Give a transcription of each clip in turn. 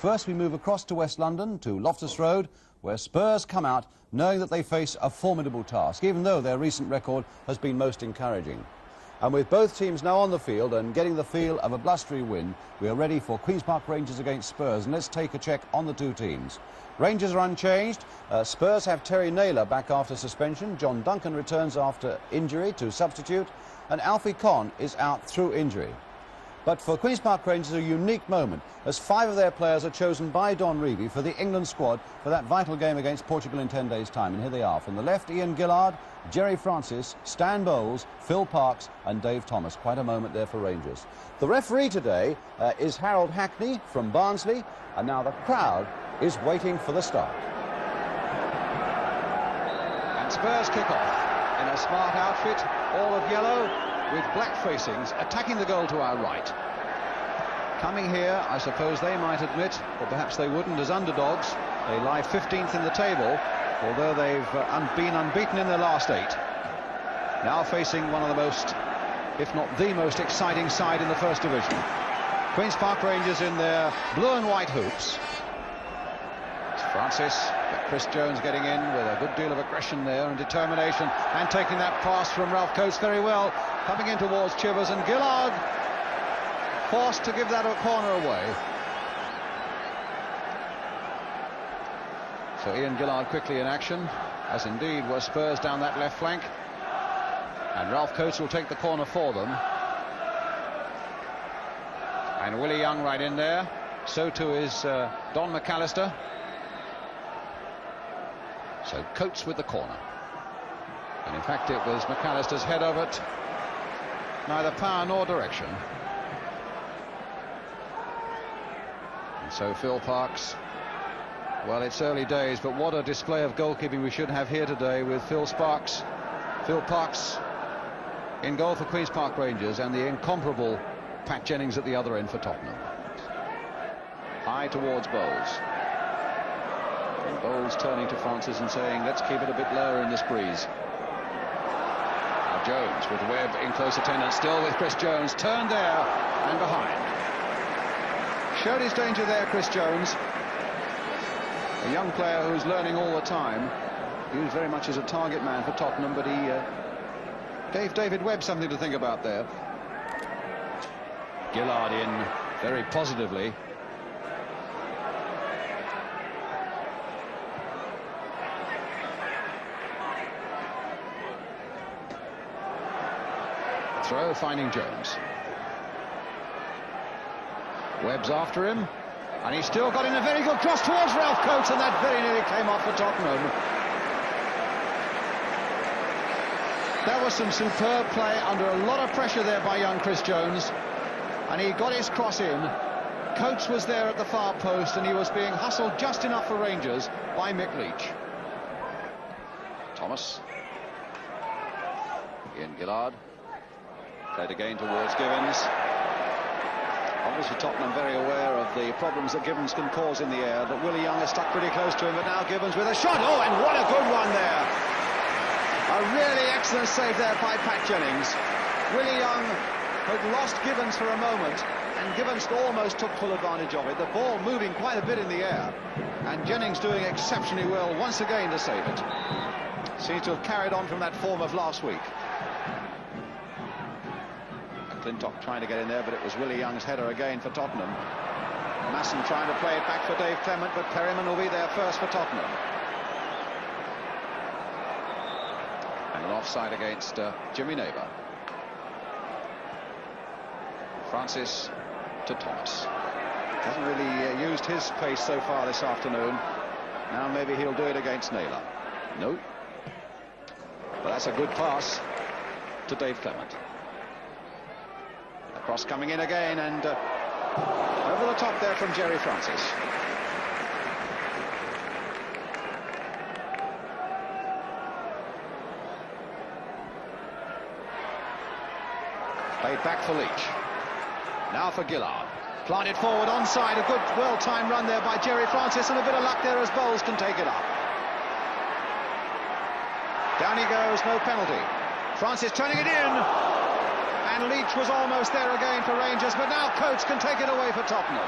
First, we move across to West London, to Loftus Road, where Spurs come out knowing that they face a formidable task, even though their recent record has been most encouraging. And with both teams now on the field and getting the feel of a blustery win, we are ready for Queen's Park Rangers against Spurs. And let's take a check on the two teams. Rangers are unchanged. Spurs have Terry Naylor back after suspension. John Duncan returns after injury to substitute. And Alfie Conn is out through injury. But for Queen's Park Rangers, a unique moment, as 5 of their players are chosen by Don Revie for the England squad for that vital game against Portugal in 10 days' time. And here they are. From the left, Ian Gillard, Jerry Francis, Stan Bowles, Phil Parkes and Dave Thomas. Quite a moment there for Rangers. The referee today is Harold Hackney from Barnsley. And now the crowd is waiting for the start. And Spurs kick off in a smart outfit, all of yellow, with black facings, attacking the goal to our right. Coming here, I suppose they might admit, or perhaps they wouldn't, as underdogs. They lie 15th in the table, although they've been unbeaten in their last 8. Now facing one of the most, if not the most exciting side in the First Division. Queen's Park Rangers in their blue and white hoops. It's Francis, but Chris Jones getting in with a good deal of aggression there and determination, and taking that pass from Ralph Coates very well. Coming in towards Chivers, and Gillard forced to give that a corner away. So Ian Gillard quickly in action, as indeed were Spurs down that left flank. And Ralph Coates will take the corner for them. And Willie Young right in there. So too is Don McAllister. So Coates with the corner. And in fact it was McAllister's head of it. Neither power nor direction. And so Phil Parkes, well, it's early days, but what a display of goalkeeping we should have here today with Phil Parkes in goal for Queen's Park Rangers, and the incomparable Pat Jennings at the other end for Tottenham. High towards Bowles. And Bowles turning to Francis and saying, let's keep it a bit lower in this breeze. Jones with Webb in close attendance, still with Chris Jones, turned there and behind. Showed his danger there, Chris Jones, a young player who's learning all the time. He was very much as a target man for Tottenham, but he gave David Webb something to think about there. Gillard in very positively. Throw finding Jones. Webb's after him, and he's still got in a very good cross towards Ralph Coates, and that very nearly came off for Tottenham. There was some superb play under a lot of pressure there by young Chris Jones, and he got his cross in. Coates was there at the far post, and he was being hustled just enough for Rangers by Mick Leach. Thomas. Ian Gillard. Played again towards Gibbons. Obviously Tottenham very aware of the problems that Gibbons can cause in the air, but Willie Young is stuck pretty close to him, but now Gibbons with a shot. Oh, and what a good one there. A really excellent save there by Pat Jennings. Willie Young had lost Gibbons for a moment, and Gibbons almost took full advantage of it. The ball moving quite a bit in the air, and Jennings doing exceptionally well once again to save it. Seems to have carried on from that form of last week. Clintock trying to get in there, but it was Willie Young's header again for Tottenham. Masson trying to play it back for Dave Clement, but Perryman will be there first for Tottenham. And an offside against Jimmy Neighbour. Francis to Thomas. Hasn't really used his pace so far this afternoon. Now maybe he'll do it against Naylor. No. But that's a good pass to Dave Clement. Cross coming in again, and over the top there from Jerry Francis. Played back for Leach. Now for Gillard. Planted forward onside. A good, well-timed run there by Jerry Francis, and a bit of luck there as Bowles can take it up. Down he goes, no penalty. Francis turning it in. And Leach was almost there again for Rangers, but now Coates can take it away for Tottenham.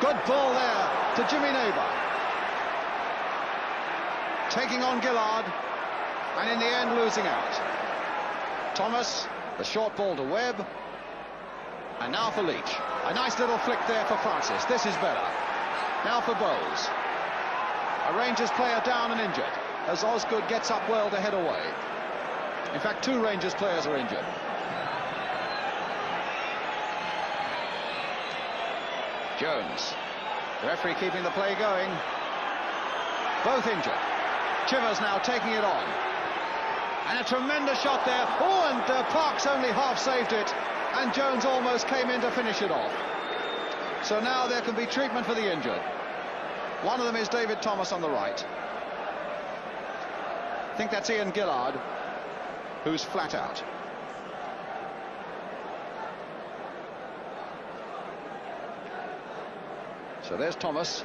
Good ball there to Jimmy Neighbour. Taking on Gillard, and in the end losing out. Thomas, the short ball to Webb, and now for Leach. A nice little flick there for Francis. This is better. Now for Bowles. A Rangers player down and injured, as Osgood gets up well to head away. In fact, 2 Rangers players are injured. Jones. The referee keeping the play going. Both injured. Chivers now taking it on. And a tremendous shot there. Oh, and Parks only half saved it. And Jones almost came in to finish it off. So now there can be treatment for the injured. One of them is David Thomas on the right. I think that's Ian Gillard, who's flat out. So there's Thomas,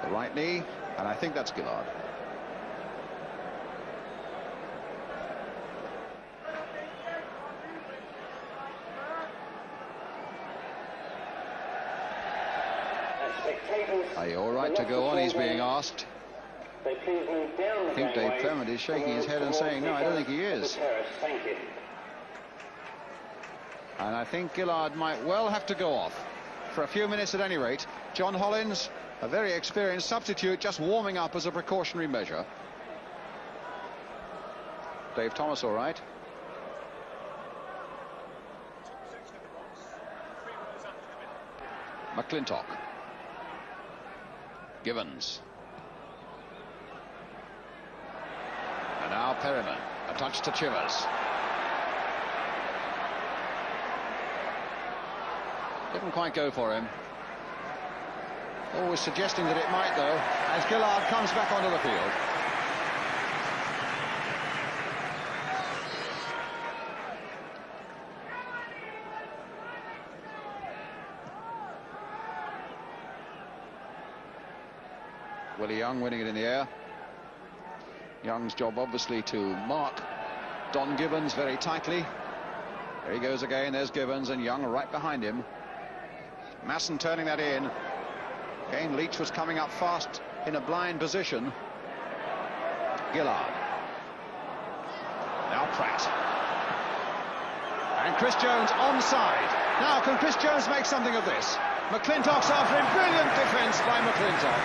the right knee, and I think that's Gillard. Are you all right to go on, he's being asked. I think Dave Clement is shaking his head and saying, no, I don't think he is. And I think Gillard might well have to go off. For a few minutes at any rate. John Hollins, a very experienced substitute, just warming up as a precautionary measure. Dave Thomas all right. McClintock. Givens. And now Perryman. A touch to Chivers. Didn't quite go for him. Always suggesting that it might, though, as Gillard comes back onto the field. Willie Young winning it in the air. Young's job, obviously, to mark Don Gibbons very tightly. There he goes again. There's Gibbons, and Young right behind him. Masson turning that in. Again, Leach was coming up fast in a blind position. Gillard. Now Pratt. And Chris Jones onside. Now, can Chris Jones make something of this? McClintock's after him. Brilliant defence by McClintock.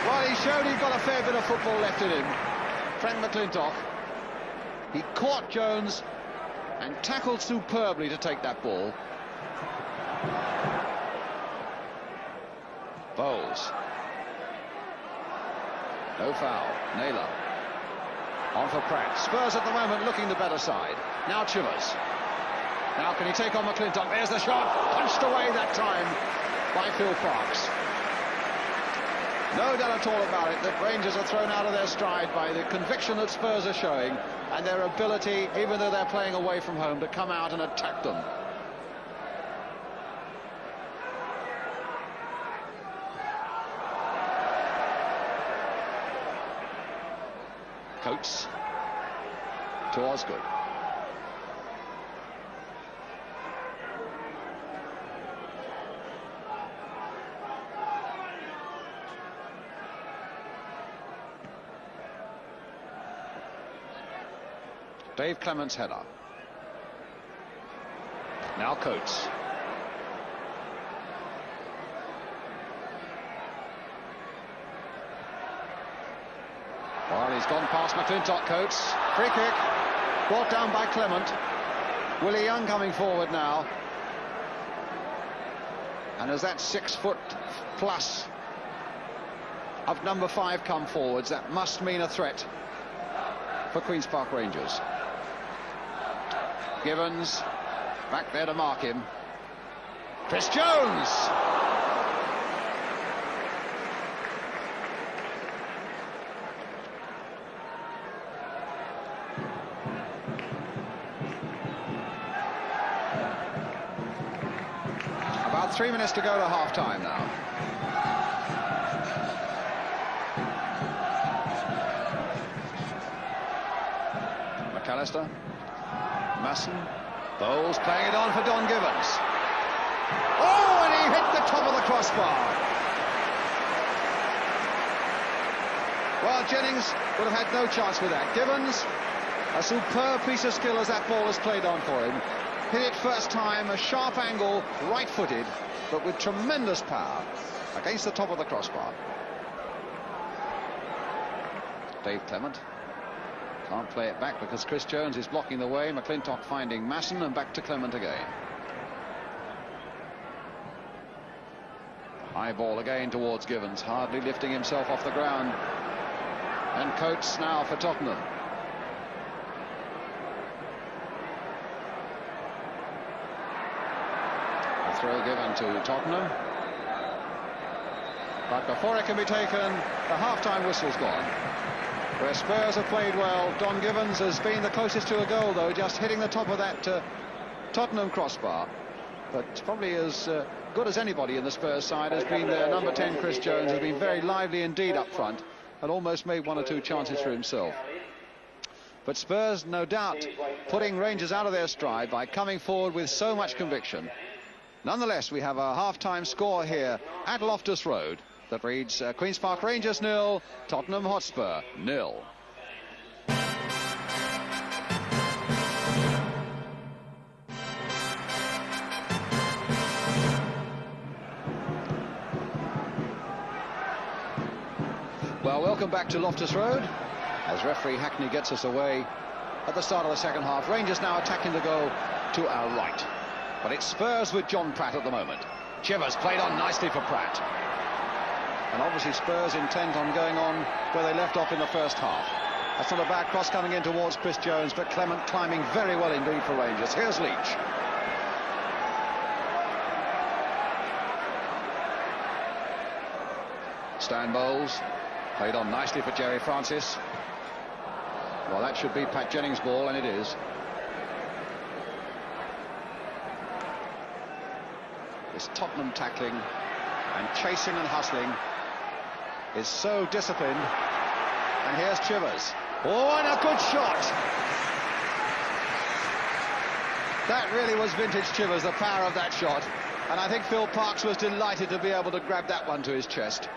Well, he showed he'd got a fair bit of football left in him. Frank McClintock. He caught Jones and tackled superbly to take that ball. Bowles. No foul. Naylor. On for Pratt. Spurs at the moment looking the better side. Now Chivers. Now can he take on McClintock? There's the shot. Punched away that time by Phil Parks. No doubt at all about it that Rangers are thrown out of their stride by the conviction that Spurs are showing and their ability, even though they're playing away from home, to come out and attack them. Coates to Osgood. Dave Clement's header. Now Coates. Well, he's gone past McClintock. Coates. Free kick. Brought down by Clement. Willie Young coming forward now. And as that 6 foot plus of number 5 come forwards, that must mean a threat for Queen's Park Rangers. Givens back there to mark him. Chris Jones. About 3 minutes to go to half-time now. McAllister. Masson. Bowles playing it on for Don Gibbons. crossbar. Well, Jennings would have had no chance with that. Gibbons, a superb piece of skill as that ball has played on for him. Hit it first time, a sharp angle, right-footed, but with tremendous power against the top of the crossbar. Dave Clement can't play it back because Chris Jones is blocking the way. McClintock finding Masson, and back to Clement again. High ball again towards Gibbons, hardly lifting himself off the ground. And Coates now for Tottenham. A throw given to Tottenham. But before it can be taken, the half-time whistle's gone. Where Spurs have played well, Don Gibbons has been the closest to a goal, though, just hitting the top of that Tottenham crossbar. But probably as good as anybody in the Spurs side has been their number 10, Chris Jones, has been very lively indeed up front, and almost made one or two chances for himself. But Spurs, no doubt, putting Rangers out of their stride by coming forward with so much conviction. Nonetheless, we have a half-time score here at Loftus Road that reads Queen's Park Rangers 0, Tottenham Hotspur 0. Well, welcome back to Loftus Road as referee Hackney gets us away at the start of the second half. Rangers now attacking the goal to our right, but it's Spurs with John Pratt at the moment. Chivers played on nicely for Pratt, and obviously Spurs intent on going on where they left off in the first half. That's not a bad cross coming in towards Chris Jones, but Clement climbing very well indeed for Rangers. Here's Leach. Stan Bowles played on nicely for Jerry Francis. Well, that should be Pat Jennings' ball, and it is. This Tottenham tackling and chasing and hustling is so disciplined. And here's Chivers. Oh, and a good shot. That really was vintage Chivers, the power of that shot. And I think Phil Parkes was delighted to be able to grab that one to his chest.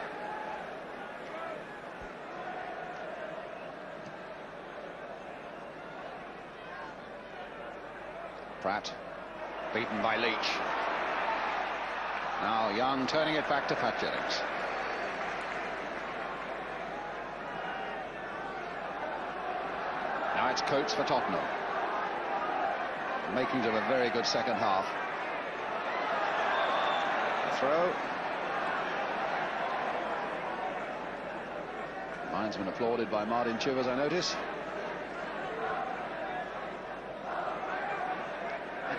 Pratt, beaten by Leach. Now Young turning it back to Pat Jennings. Now it's Coates for Tottenham. The makings of a very good second half. A throw. Linesman applauded by Martin Chivers, I notice.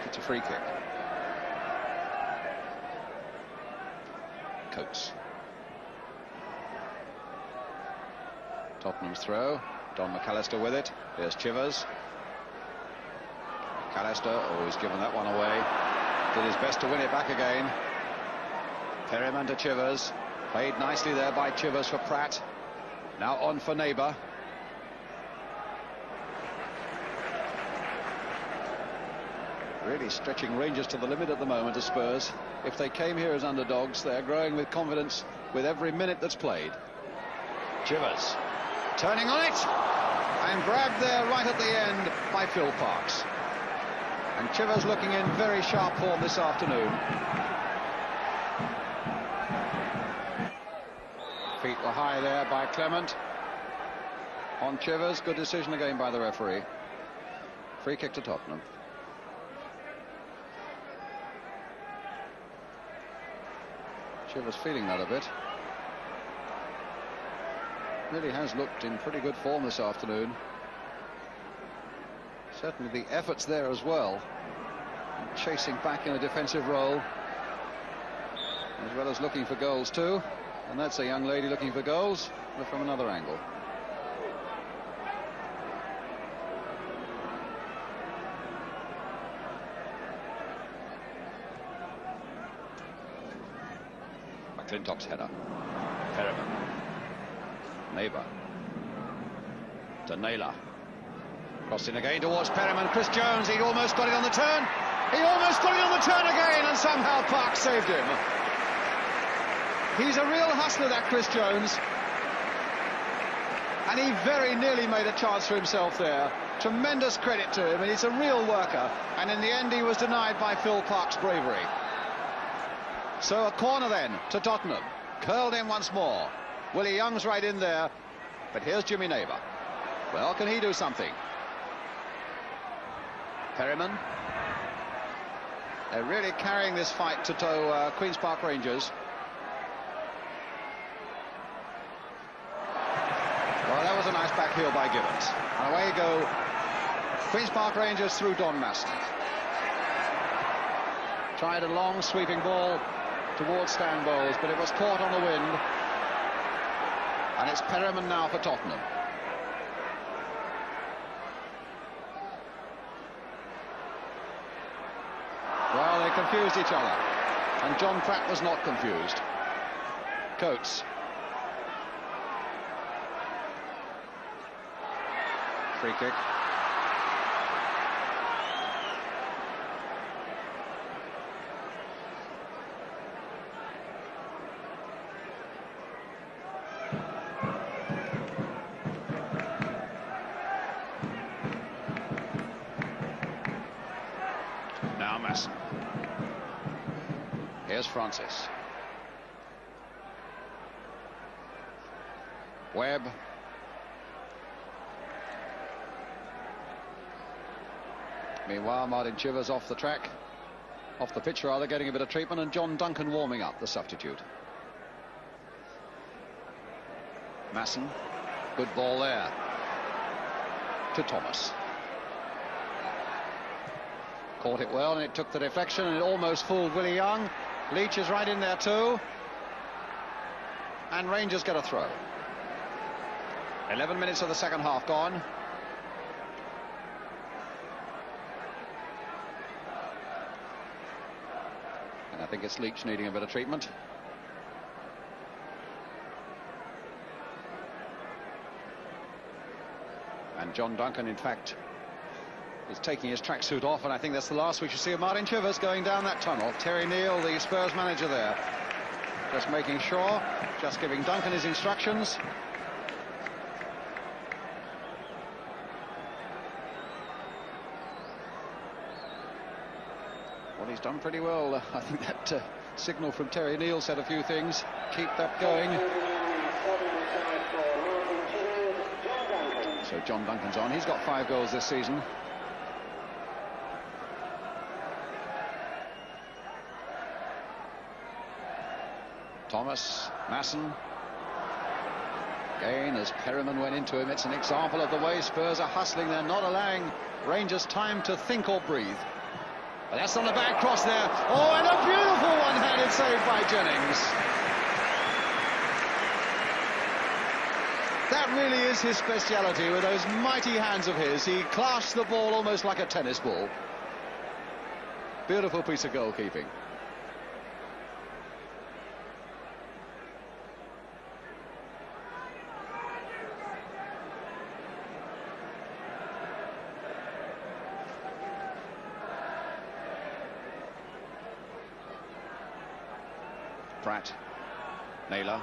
It's a free kick. Coates. Tottenham's throw. Don McAllister with it. There's Chivers. McAllister, oh, he's given that one away. Did his best to win it back again. Perryman to Chivers. Played nicely there by Chivers for Pratt. Now on for Neighbour. Really stretching Rangers to the limit at the moment as Spurs. If they came here as underdogs, they're growing with confidence with every minute that's played. Chivers turning on it and grabbed there right at the end by Phil Parkes. And Chivers looking in very sharp form this afternoon. Feet were high there by Clement. On Chivers, good decision again by the referee. Free kick to Tottenham. Chivers feeling that a bit. Really has looked in pretty good form this afternoon. Certainly the efforts there as well. And chasing back in a defensive role, as well as looking for goals too. And that's a young lady looking for goals, but from another angle. McClintock's header. Perryman. Neighbour. To Naylor. Crossing again towards Perryman. Chris Jones, he'd almost got it on the turn. He almost got it on the turn again, and somehow Parkes saved him. He's a real hustler, that Chris Jones. And he very nearly made a chance for himself there. Tremendous credit to him, and he's a real worker. And in the end, he was denied by Phil Clarke's bravery. So a corner then to Tottenham. Curled in once more. Willie Young's right in there. But here's Jimmy Neighbour. Well, can he do something? Perryman. They're really carrying this fight to Queen's Park Rangers. Well, that was a nice back heel by Gibbons. And away go Queen's Park Rangers through Don Masson. Tried a long sweeping ball towards Stan Bowles, but it was caught on the wind. And it's Perryman now for Tottenham. Well, they confused each other, and John Pratt was not confused. Coates. Free kick. Now Masson. Here's Francis. Webb. Meanwhile, Martin Chivers off the track, off the pitch rather, getting a bit of treatment, and John Duncan warming up, the substitute. Masson, good ball there to Thomas. Caught it well, and it took the deflection, and it almost fooled Willie Young. Leach is right in there too, and Rangers get a throw. 11 minutes of the second half gone. I think it's Leach needing a bit of treatment. And John Duncan, in fact, is taking his tracksuit off, and I think that's the last we should see of Martin Chivers going down that tunnel. Terry Neal, the Spurs manager there, just making sure, just giving Duncan his instructions. Well, he's done pretty well. I think that signal from Terry Neal said a few things. Keep that going. So John Duncan's on. He's got 5 goals this season. Thomas, Masson. Again, as Perryman went into him, it's an example of the way Spurs are hustling. They're not allowing Rangers time to think or breathe. But that's on the back cross there. Oh, and a beautiful one-handed save by Jennings. That really is his speciality, with those mighty hands of his. He clasps the ball almost like a tennis ball. Beautiful piece of goalkeeping. Pratt, Naylor,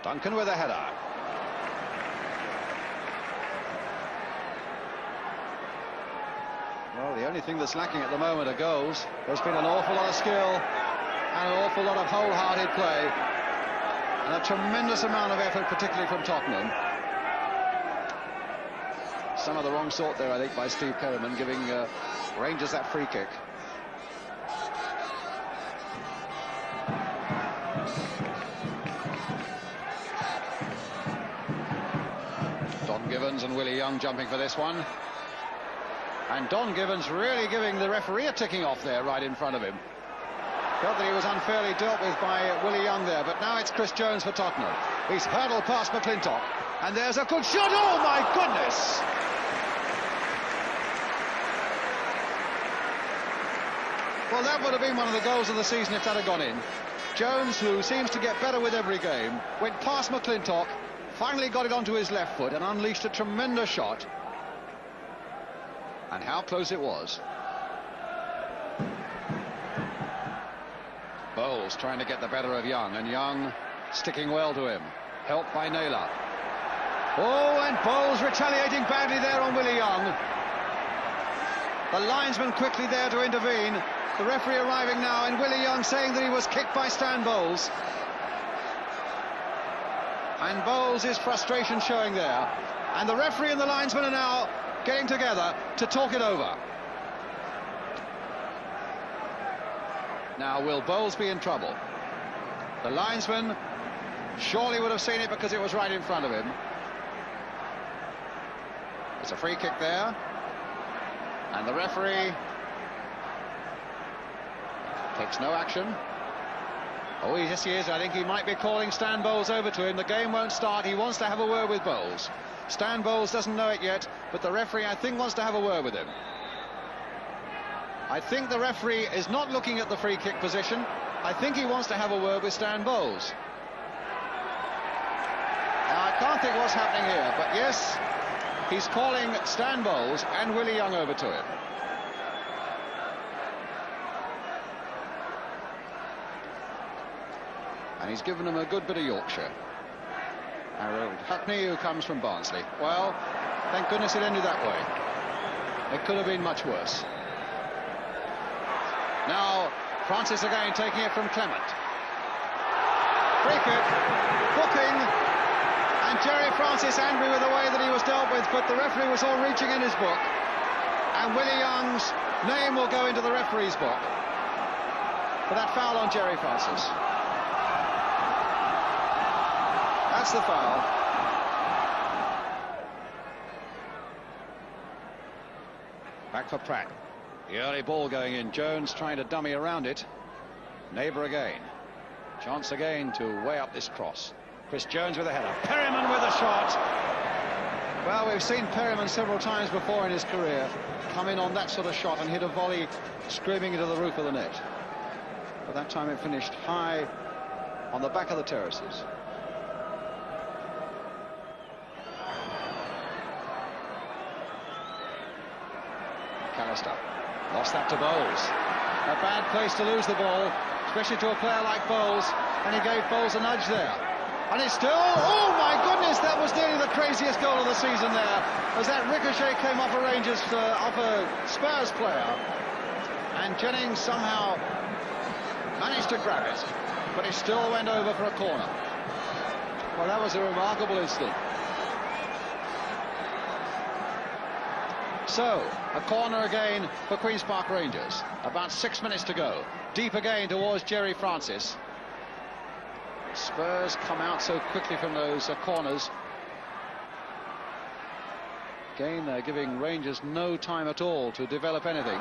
Duncan with a header. Well, the only thing that's lacking at the moment are goals. There's been an awful lot of skill and an awful lot of wholehearted play, and a tremendous amount of effort, particularly from Tottenham. Some of the wrong sort there, I think, by Steve Perryman, giving Rangers that free kick. Don Gibbons and Willie Young jumping for this one. And Don Gibbons really giving the referee a ticking off there right in front of him. Felt that he was unfairly dealt with by Willie Young there, but now it's Chris Jones for Tottenham. He's hurdled past McClintock, and there's a good shot. Oh, my goodness! Well, that would have been one of the goals of the season if that had gone in. Jones, who seems to get better with every game, went past McClintock, finally got it onto his left foot and unleashed a tremendous shot. And how close it was. Bowles trying to get the better of Young, and Young sticking well to him, helped by Naylor. Oh, and Bowles retaliating badly there on Willie Young. The linesman quickly there to intervene. The referee arriving now, and Willie Young saying that he was kicked by Stan Bowles. And Bowles' frustration showing there. And the referee and the linesman are now getting together to talk it over. Now, will Bowles be in trouble? The linesman surely would have seen it because it was right in front of him. It's a free kick there. And the referee takes no action. Oh, yes, he is. I think he might be calling Stan Bowles over to him. The game won't start. He wants to have a word with Bowles. Stan Bowles doesn't know it yet, but the referee, I think, wants to have a word with him. I think the referee is not looking at the free kick position. I think he wants to have a word with Stan Bowles. Now, I can't think what's happening here, but yes, he's calling Stan Bowles and Willie Young over to him. And he's given him a good bit of Yorkshire. Harold Hackney, who comes from Barnsley. Well, thank goodness it ended that way. It could have been much worse. Now, Francis again taking it from Clement. Free kick, booking, and Jerry Francis angry with the way that he was dealt with, but the referee was all reaching in his book. And Willie Young's name will go into the referee's book for that foul on Jerry Francis. That's the foul. Back for Pratt. The early ball going in. Jones trying to dummy around it. Neighbour again. Chance again to weigh up this cross. Chris Jones with a header. Perryman with a shot. Well, we've seen Perryman several times before in his career come in on that sort of shot and hit a volley screaming into the roof of the net. But that time it finished high on the back of the terraces. McAllister lost that to Bowles. A bad place to lose the ball, especially to a player like Bowles, and he gave Bowles a nudge there. And it's still, oh my goodness, that was nearly the craziest goal of the season there, as that ricochet came off a Rangers, off a Spurs player, and Jennings somehow managed to grab it, but it still went over for a corner. Well, that was a remarkable incident. So, a corner again for Queen's Park Rangers. About 6 minutes to go. Deep again towards Jerry Francis. Spurs come out so quickly from those corners. Again, they're giving Rangers no time at all to develop anything.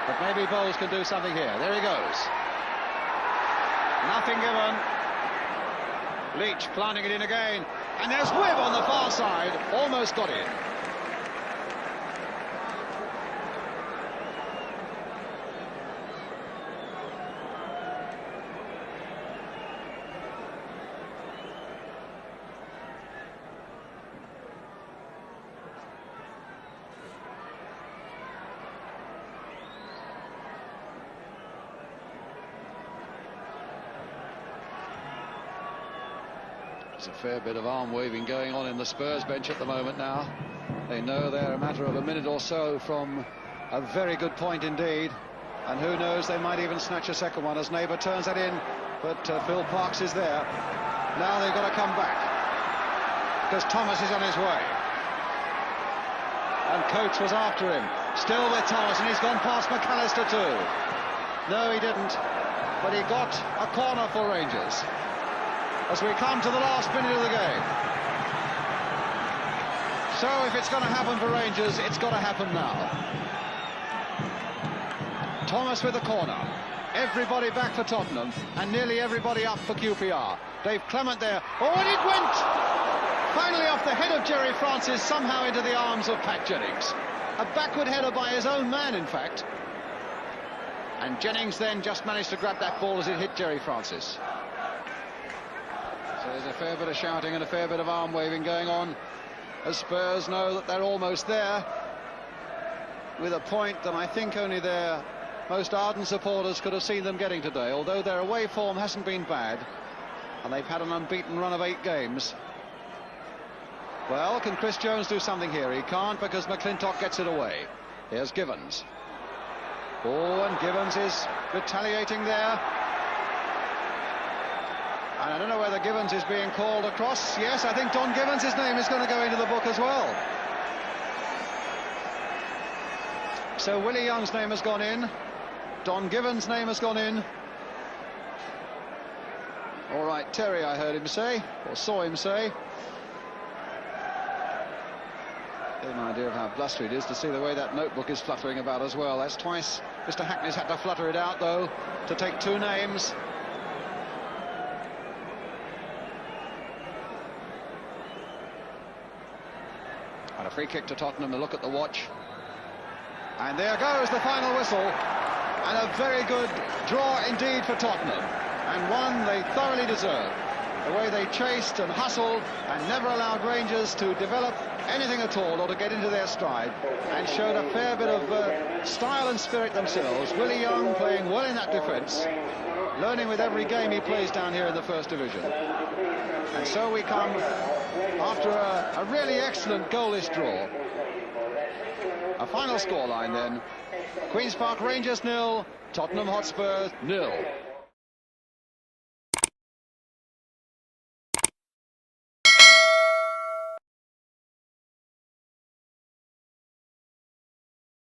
But maybe Bowles can do something here. There he goes. Nothing given. Leach planting it in again. And there's Webb on the far side. Almost got it. There's a fair bit of arm waving going on in the Spurs bench at the moment now. They know they're a matter of a minute or so from a very good point indeed. And who knows, they might even snatch a second one as Neighbour turns that in. But Phil Parkes is there. Now they've got to come back, because Thomas is on his way. And Coates was after him. Still with Thomas, and he's gone past McAllister too. No, he didn't. But he got a corner for Rangers as we come to the last minute of the game. So if it's going to happen for Rangers, it's got to happen now. Thomas with the corner. Everybody back for Tottenham, and nearly everybody up for QPR. Dave Clement there. Oh, and it went finally off the head of Jerry Francis, somehow into the arms of Pat Jennings. A backward header by his own man, in fact. And Jennings then just managed to grab that ball as it hit Jerry Francis. So there's a fair bit of shouting and a fair bit of arm waving going on, as Spurs know that they're almost there, with a point that I think only their most ardent supporters could have seen them getting today, although their away form hasn't been bad, and they've had an unbeaten run of 8 games. Well, can Chris Jones do something here? He can't, because McClintock gets it away. Here's Givens. Oh, and Givens is retaliating there. And I don't know whether Givens is being called across. Yes, I think Don Givens' name is going to go into the book as well. So Willie Young's name has gone in. Don Givens' name has gone in. All right, Terry, I heard him say, or saw him say. Get an idea of how blustery it is to see the way that notebook is fluttering about as well. That's twice Mr. Hackney's had to flutter it out, though, to take 2 names. And a free kick to Tottenham. To look at the watch. And there goes the final whistle. And a very good draw indeed for Tottenham. And one they thoroughly deserved. The way they chased and hustled and never allowed Rangers to develop anything at all or to get into their stride, and showed a fair bit of style and spirit themselves. Willie Young playing well in that defence, learning with every game he plays down here in the First Division. And so we come after a really excellent goalless draw. A final scoreline then: Queen's Park Rangers 0, Tottenham Hotspur 0.